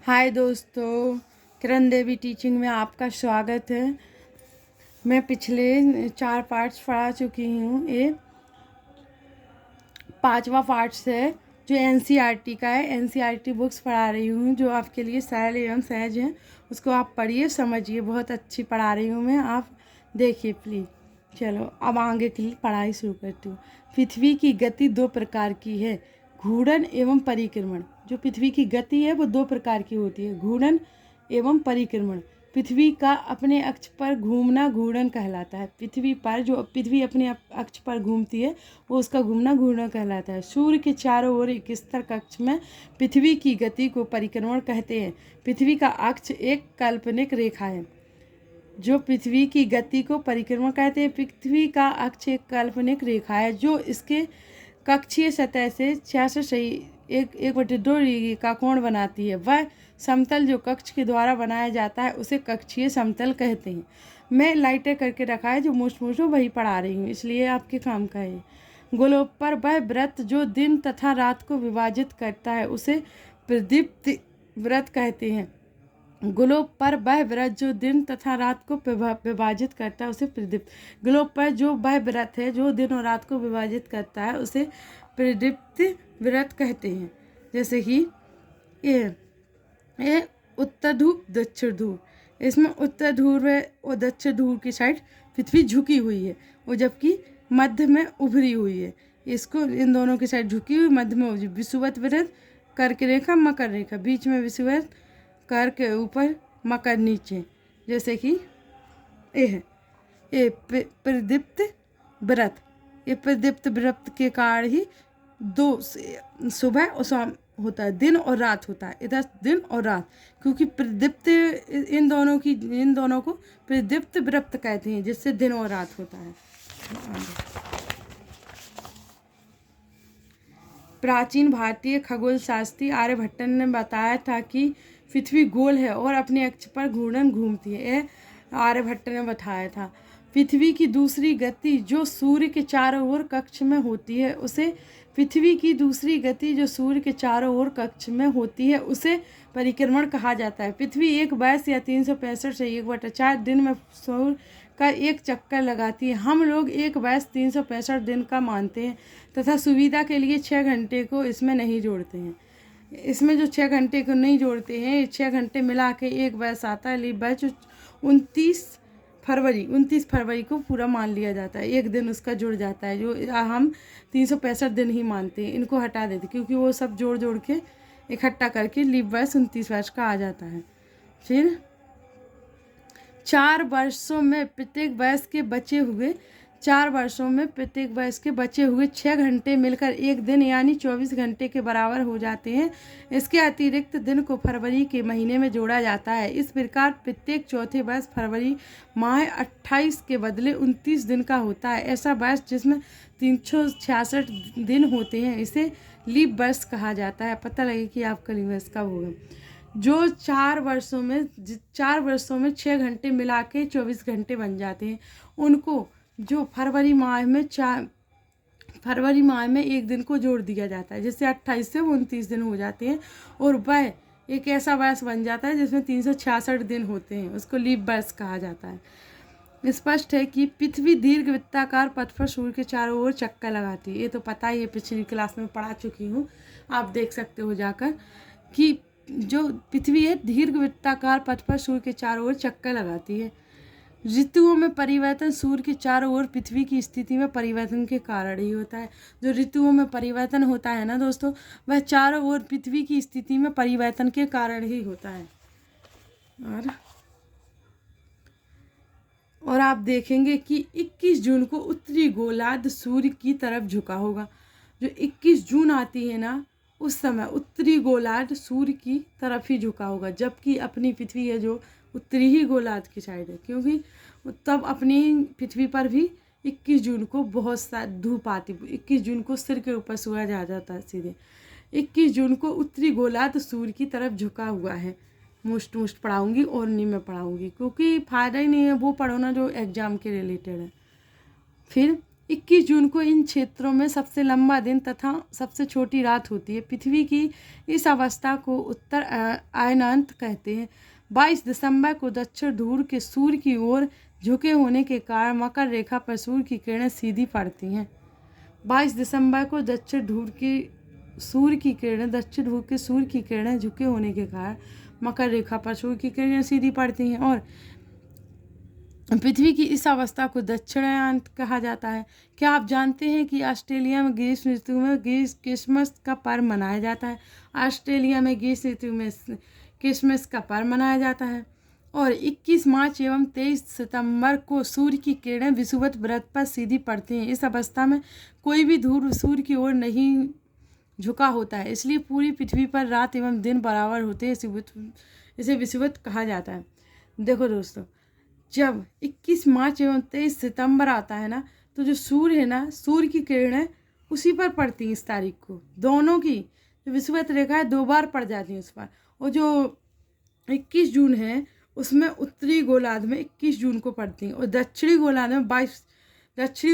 हाय दोस्तों, किरण देवी टीचिंग में आपका स्वागत है। मैं पिछले 4 पार्ट्स पढ़ा चुकी हूँ। ये 5वां पार्ट्स है जो एनसीईआरटी का है। एनसीईआरटी बुक्स पढ़ा रही हूँ जो आपके लिए सरल एवं सहज हैं। उसको आप पढ़िए, समझिए। बहुत अच्छी पढ़ा रही हूँ मैं, आप देखिए प्लीज़। चलो अब आगे के लिए पढ़ाई शुरू करती हूँ। पृथ्वी की गति 2 प्रकार की है, घूर्णन एवं परिक्रमण। जो पृथ्वी की गति है वो 2 प्रकार की होती है, घूर्णन एवं परिक्रमण। पृथ्वी का अपने अक्ष पर घूमना घूर्णन कहलाता है। पृथ्वी अपने अक्ष पर घूमती है वो उसका घूमना घूर्णन कहलाता है। सूर्य के चारों ओर एक स्थिर कक्ष में पृथ्वी की गति को परिक्रमण कहते हैं। पृथ्वी का अक्ष एक काल्पनिक रेखा है जो पृथ्वी की गति को परिक्रमण कहते हैं। पृथ्वी का अक्ष एक काल्पनिक रेखा है जो इसके कक्षीय सतह से 1/2 डिग्री का कोण बनाती है। वह समतल जो कक्ष के द्वारा बनाया जाता है उसे कक्षीय समतल कहते हैं। मैं लाइटर करके रखा है जो मोस्ट वही पढ़ा रही हूँ, इसलिए आपके काम का है। गोलोक पर वह वृत्त जो दिन तथा रात को विभाजित करता है उसे प्रदीप्त वृत्त कहते हैं। ग्लोब पर वह वृत्त जो दिन तथा रात को विभाजित करता है उसे प्रदीप्त। ग्लोब पर जो वह वृत्त है जो दिन और रात को विभाजित करता है उसे प्रदीप्त वृत्त कहते हैं। जैसे कि ये उत्तर ध्रुव दक्षिण ध्रुव, इसमें उत्तर ध्रुव और दक्षिण ध्रुव की साइड पृथ्वी झुकी हुई है और जबकि मध्य में उभरी हुई है। इसको इन दोनों की साइड झुकी हुई, मध्य में विषुवत वृत्त, कर्क रेखा, मकर रेखा, बीच में विषुवत, कर के ऊपर, मकर नीचे। जैसे कि ये प्रदीप्त व्रत, ये प्रदीप्त व्रत के कारण ही 2 सुबह और शाम होता है, दिन और रात होता है। इधर दिन और रात, क्योंकि प्रदीप्त इन दोनों को प्रदीप्त व्रत कहते हैं जिससे दिन और रात होता है। प्राचीन भारतीय खगोल शास्त्री आर्यभट्ट ने बताया था कि पृथ्वी गोल है और अपने अक्ष पर घूर्णन घूमती है। यह आर्यभट्ट ने बताया था। पृथ्वी की दूसरी गति जो सूर्य के चारों ओर कक्ष में होती है उसे परिक्रमण कहा जाता है। पृथ्वी एक वर्ष या 365 से 1/4 दिन में सूर्य का एक चक्कर लगाती है। हम लोग एक वर्ष 365 दिन का मानते हैं तथा सुविधा के लिए 6 घंटे को इसमें नहीं जोड़ते हैं। इसमें जो 6 घंटे को नहीं जोड़ते हैं, 6 घंटे मिला के एक वर्ष आता है। लीप वर्ष 29 फरवरी को पूरा मान लिया जाता है, एक दिन उसका जुड़ जाता है। जो हम 365 दिन ही मानते हैं, इनको हटा देते क्योंकि वो सब जोड़ के इकट्ठा करके लीप वर्ष 29 वर्ष का आ जाता है। फिर 4 वर्षों में प्रत्येक वर्ष के बचे हुए 6 घंटे मिलकर एक दिन यानी 24 घंटे के बराबर हो जाते हैं। इसके अतिरिक्त दिन को फरवरी के महीने में जोड़ा जाता है। इस प्रकार प्रत्येक चौथे वर्ष फरवरी माह 28 के बदले 29 दिन का होता है। ऐसा वर्ष जिसमें 366 दिन होते हैं इसे लीप वर्ष कहा जाता है। पता लगे कि आपका लीप वर्ष कब होगा। जो 4 वर्षों में 6 घंटे मिला के 24 घंटे बन जाते हैं, उनको जो फरवरी माह में एक दिन को जोड़ दिया जाता है, जिससे 28 से 29 दिन हो जाते हैं और वह एक ऐसा वर्ष बन जाता है जिसमें 366 दिन होते हैं, उसको लीप वर्ष कहा जाता है। स्पष्ट है कि पृथ्वी दीर्घ वृत्ताकार पथ पर सूर्य के चारों ओर चक्कर लगाती है। ये तो पता ही है, पिछली क्लास में पढ़ा चुकी हूँ, आप देख सकते हो जाकर कि जो पृथ्वी है दीर्घ वृत्ताकार पथ पर सूर्य के चारों ओर चक्कर लगाती है। ऋतुओं में परिवर्तन सूर्य के चारों ओर पृथ्वी की स्थिति में परिवर्तन के कारण ही होता है। जो ऋतुओं में परिवर्तन होता है ना दोस्तों, वह चारों ओर पृथ्वी की स्थिति में परिवर्तन के कारण ही होता है। और आप देखेंगे कि 21 जून को उत्तरी गोलार्ध सूर्य की तरफ झुका होगा। जो 21 जून आती है ना, उस समय उत्तरी गोलार्ध सूर्य की तरफ ही झुका होगा, जबकि अपनी पृथ्वी है जो उत्तरी ही गोलार्ध की साइड है, क्योंकि तब अपनी पृथ्वी पर भी 21 जून को बहुत सा धूप आती। 21 जून को सिर के ऊपर सूरज आ जाता है सीधे। 21 जून को उत्तरी गोलार्ध सूर्य की तरफ झुका हुआ है। मोस्ट पढ़ाऊँगी और नहीं मैं पढ़ाऊँगी, क्योंकि फ़ायदा ही नहीं है, वो पढ़ो ना जो एग्ज़ाम के रिलेटेड है। फिर 21 जून को इन क्षेत्रों में सबसे लंबा दिन तथा सबसे छोटी रात होती है। पृथ्वी की इस अवस्था को उत्तर अयनांत कहते हैं। 22 दिसंबर को दक्षिण ध्रुव के सूर्य की ओर झुके होने के कारण मकर रेखा पर सूर्य की किरणें सीधी पड़ती हैं। 22 दिसंबर को दक्षिण ध्रुव के सूर्य की किरणें झुके होने के कारण मकर रेखा पर सूर्य की किरणें सीधी पड़ती हैं और पृथ्वी की इस अवस्था को दक्षिणायन कहा जाता है। क्या आप जानते हैं कि ऑस्ट्रेलिया में ग्रीष्म ऋतु में क्रिसमस का पर्व मनाया जाता है। ऑस्ट्रेलिया में ग्रीष्म ऋतु में क्रिसमस का पर्व मनाया जाता है और 21 मार्च एवं 23 सितंबर को सूर्य की किरणें विषुवत व्रत पर सीधी पड़ती हैं। इस अवस्था में कोई भी ध्रुव सूर्य की ओर नहीं झुका होता है, इसलिए पूरी पृथ्वी पर रात एवं दिन बराबर होते हैं। इसे विषुवत कहा जाता है। देखो दोस्तों, जब 21 मार्च एवं 23 सितंबर आता है ना, तो जो सूर्य है ना, सूर्य की किरणें उसी पर पड़ती हैं। इस तारीख को दोनों की जो विषुवत रेखा है 2 बार पड़ जाती है उस पर। और जो 21 जून है उसमें उत्तरी गोलार्ध में 21 जून को पड़ती हैं और दक्षिणी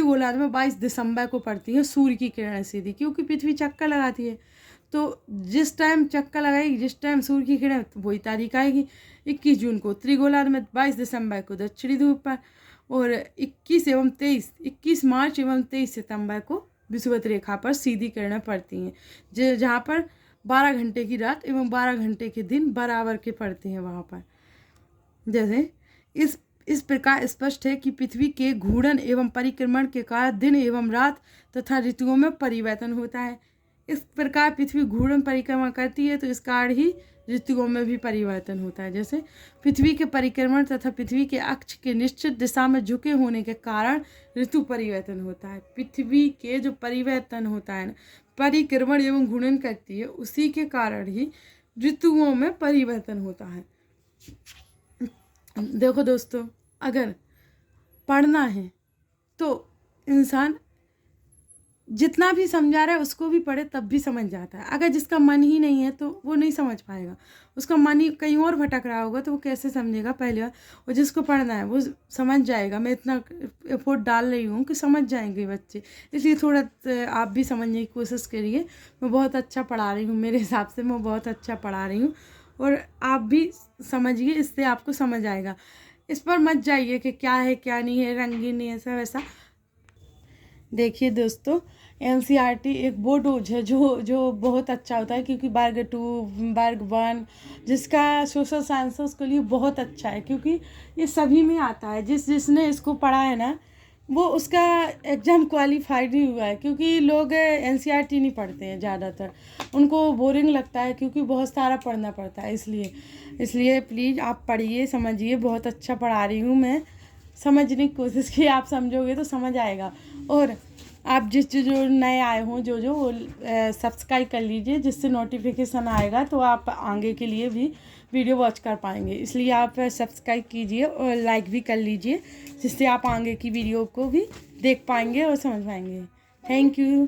गोलार्ध में 22 दिसंबर को पड़ती हैं सूर्य की किरणें सीधी, क्योंकि पृथ्वी चक्कर लगाती है। तो जिस टाइम चक्कर लगाएगी, जिस टाइम सूर्य की किरणें, तो वही तारीख आएगी। 21 जून को उत्तरी गोलार्ध में, 22 दिसंबर को दक्षिणी ध्रुव पर और 21 मार्च एवं 23 सितंबर को विषुवत रेखा पर सीधी किरणें पड़ती हैं, जहाँ पर 12 घंटे की रात एवं 12 घंटे के दिन बराबर के पड़ते हैं वहाँ पर। जैसे इस प्रकार स्पष्ट है कि पृथ्वी के घूर्णन एवं परिक्रमण के कारण दिन एवं रात तथा ऋतुओं में परिवर्तन होता है। इस प्रकार पृथ्वी घूर्णन परिक्रमा करती है, तो इस कारण ही ऋतुओं में भी परिवर्तन होता है। जैसे पृथ्वी के परिक्रमण तथा पृथ्वी के अक्ष के निश्चित दिशा में झुके होने के कारण ऋतु परिवर्तन होता है। पृथ्वी के जो परिवर्तन होता है ना, परिक्रमण एवं घूर्णन करती है, उसी के कारण ही ऋतुओं में परिवर्तन होता है। देखो दोस्तों, अगर पढ़ना है तो इंसान जितना भी समझा रहा है उसको भी पढ़े तब भी समझ जाता है। अगर जिसका मन ही नहीं है तो वो नहीं समझ पाएगा, उसका मन ही कहीं और भटक रहा होगा तो वो कैसे समझेगा पहले बार। और जिसको पढ़ना है वो समझ जाएगा। मैं इतना एफर्ट डाल रही हूँ कि समझ जाएंगे बच्चे, इसलिए थोड़ा आप भी समझने की कोशिश करिए। मैं बहुत अच्छा पढ़ा रही हूँ, मेरे हिसाब से मैं बहुत अच्छा पढ़ा रही हूँ और आप भी समझिए, इससे आपको समझ आएगा। इस पर मत जाइए कि क्या है क्या नहीं है, रंगीन नहीं है, ऐसा वैसा। देखिए दोस्तों, NCERT एक वो डोज है जो बहुत अच्छा होता है, क्योंकि वर्ग 2 वर्ग 1 जिसका सोशल साइंस है उसके लिए बहुत अच्छा है, क्योंकि ये सभी में आता है। जिसने इसको पढ़ा है ना, वो उसका एग्ज़ाम क्वालिफाइड ही हुआ है। क्योंकि लोग NCERT नहीं पढ़ते हैं ज़्यादातर, उनको बोरिंग लगता है क्योंकि बहुत सारा पढ़ना पड़ता है। इसलिए प्लीज़ आप पढ़िए, समझिए। बहुत अच्छा पढ़ा रही हूँ मैं, समझने की कोशिश की, आप समझोगे तो समझ आएगा। और आप जो नए आए हों जो वो सब्सक्राइब कर लीजिए, जिससे नोटिफिकेशन आएगा तो आप आगे के लिए भी वीडियो वॉच कर पाएंगे। इसलिए आप सब्सक्राइब कीजिए और लाइक भी कर लीजिए, जिससे आप आगे की वीडियो को भी देख पाएंगे और समझ पाएंगे। Thank you.